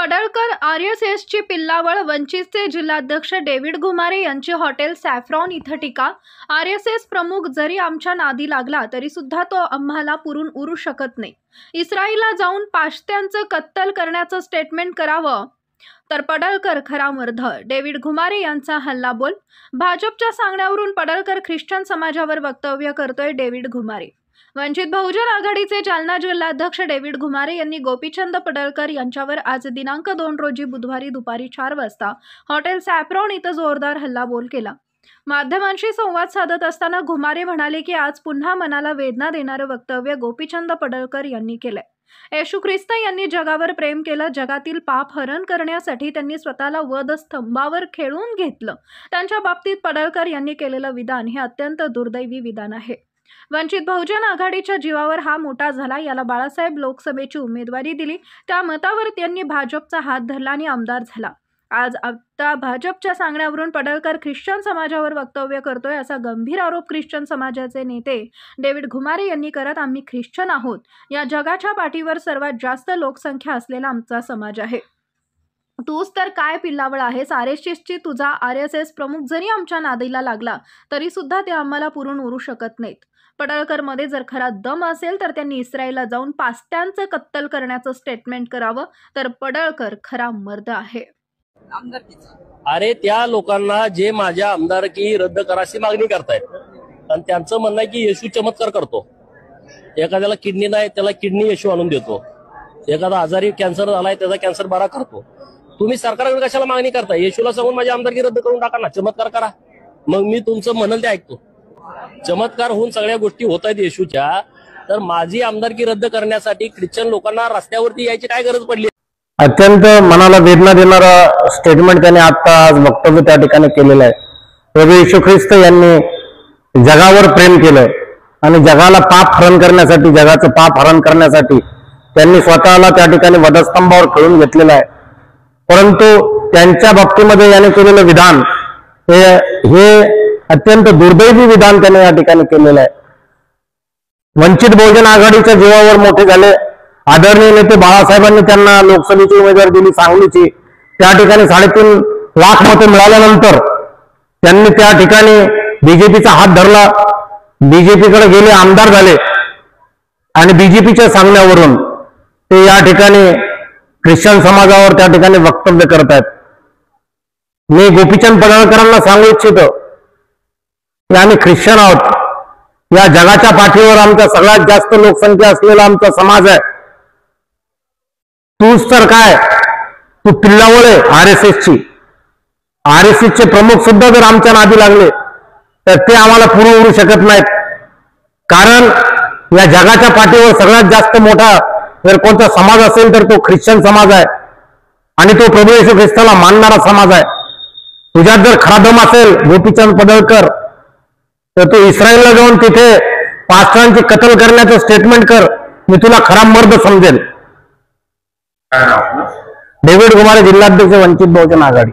पडळकर आरएसएसची पिल्लावळ वंचितचे जिल्हाध्यक्ष डेव्हिड घुमारे यांची hotel saffron इथं टीका। आरएसएस प्रमुख जरी आमच्या नादी लागला तरी सुद्धा तो आम्हाला पुरून उरू शकत नाही। इस्रायलला जाऊन पाश्त्यांचं कत्तल करण्याचं स्टेटमेंट करावं तर पडळकर खरा मर्द। डेव्हिड घुमारे यांचा हल्लाबोल। भाजपच्या सांगण्यावरून पडळकर ख्रिश्चन समाजावर वक्तव्य करतोय। डेव्हिड घुमारे वंचित बहुजन आघाडीचे जालना जिल्हाध्यक्ष डेव्हिड घुमारे यांनी गोपीचंद पडळकर यांच्यावर आज दिनांक 2 रोजी बुधवारी दुपारी 4 वाजता हॉटेल सॅफ्रॉन इथं जोरदार हल्लाबोल केला। माध्यमांशी संवाद साधत असताना घुमारे म्हणाले की आज पुन्हा मनाला वेदना देणारं वक्तव्य गोपीचंद पडळकर यांनी केलंय। येशू ख्रिस्त यांनी जगावर प्रेम केलं, जगातील पाप हरण करण्यासाठी त्यांनी स्वतःला वधस्तंभावर खेळून घेतलं। त्यांच्या बाबतीत पडळकर यांनी केलेलं विधान हे अत्यंत दुर्दैवी विधान आहे। वंचित बहुजन आघाडीच्या जीवावर हा मोठा झाला। याला बाळासाहेब लोकसभेची उमेदवारी दिली, त्या मतावर त्यांनी भाजपचा हात धरला आणि आमदार झाला। आज आता भाजपच्या सांगण्यावरून पडळकर ख्रिश्चन समाजावर वक्तव्य करतोय असा गंभीर आरोप ख्रिश्चन समाजाचे नेते डेव्हिड घुमारे यांनी करत आम्ही ख्रिश्चन आहोत, या जगाच्या पाठीवर सर्वात जास्त लोकसंख्या असलेला आमचा समाज आहे। तूच तर काय पिल्लावळ आहेस, आरएसएसची तुझा आरएसएस प्रमुख जरी आमच्या नादीला लागला तरी सुद्धा ते आम्हाला पुरून उरू शकत नाहीत। पडळकर मध्ये जर खरा दम असेल तर त्यांनी इस्रायलला जाऊन पास्त्यांचं कत्तल करण्याचं स्टेटमेंट करावं तर पडळकर खरा मर्द आहे। अरे त्या लोकांना जे माझ्या आमदारकी रद्द करायची मागणी करतायत आणि त्यांचं म्हणणं आहे की येशू चमत्कार करतो, एखाद्याला किडनी नाही त्याला किडनी येशू आणून देतो, एखादा आजारी कॅन्सर झालाय त्याचा कॅन्सर बरा करतो। तुम्ही सरकारकडे कशाला मागणी करताय? येशूला सांगून माझी आमदारकी रद्द करून टाका ना, चमत्कार करा, मग मी तुमचं म्हणाल ते ऐकतो। चमत्कार होऊन सगळ्या गोष्टी होत आहेत येशूच्या, तर माझी आमदारकी रद्द करण्यासाठी ख्रिश्चन लोकांना रस्त्यावरती यायची काय गरज पडली? अत्यंत मनाला वेदना देणारा स्टेटमेंट त्याने आता आज वक्तव्य त्या ठिकाणी केलेलं आहे। प्रभू येशू ख्रिस्त यांनी जगावर प्रेम केलं आणि जगाला पाप हरण करण्यासाठी, जगाचं पाप हरण करण्यासाठी त्यांनी स्वतःला त्या ठिकाणी वधस्तंभावर खेळून घेतलेलं आहे। परंतु त्यांच्या बाबतीमध्ये याने केलेलं विधान हे अत्यंत दुर्दैवी विधान त्याने या ठिकाणी केलेलं आहे। वंचित बहुजन आघाडीच्या जीवावर मोठे झाले। आदरणीय नेते बाळासाहेबांनी त्यांना लोकसभेची उमेदवारी दिली सांगलीची, त्या ठिकाणी 3.5 लाख मते मिळाल्यानंतर त्यांनी त्या ठिकाणी बीजेपीचा हात धरला, बीजेपीकडे गेले, आमदार झाले आणि बीजेपीच्या सांगण्यावरून ते या ठिकाणी ख्रिश्चन समाजावर त्या ठिकाणी वक्तव्य करत आहेत। मी गोपीचंद पडळकरांना सांगू इच्छितो की आम्ही ख्रिश्चन आहोत, या जगाच्या पाठीवर आमचा सगळ्यात जास्त लोकसंख्या असलेला आमचा समाज आहे। तूच तर काय, तू पिल्लावळ आहे आरएसएसची। आरएसएसचे प्रमुख सुद्धा जर आमच्या नादी लागले तर ते आम्हाला पुरून उरू शकत नाहीत, कारण या जगाच्या पाठीवर सगळ्यात जास्त मोठा जर कोणता समाज असेल तर तो ख्रिश्चन समाज आहे आणि तो प्रभू येशू ख्रिस्ताला मानणारा समाज आहे। तुझ्यात जर खरा दम असेल गोपीचंद पडळकर तर तू इस्रायलला जाऊन तिथे पास्टरांची कत्तल करण्याचं स्टेटमेंट कर, मी तुला खरा मर्द समजेल। डेव्हिड घुमारे, जिल्हाध्यक्ष, वंचित बहुजन आघाडी।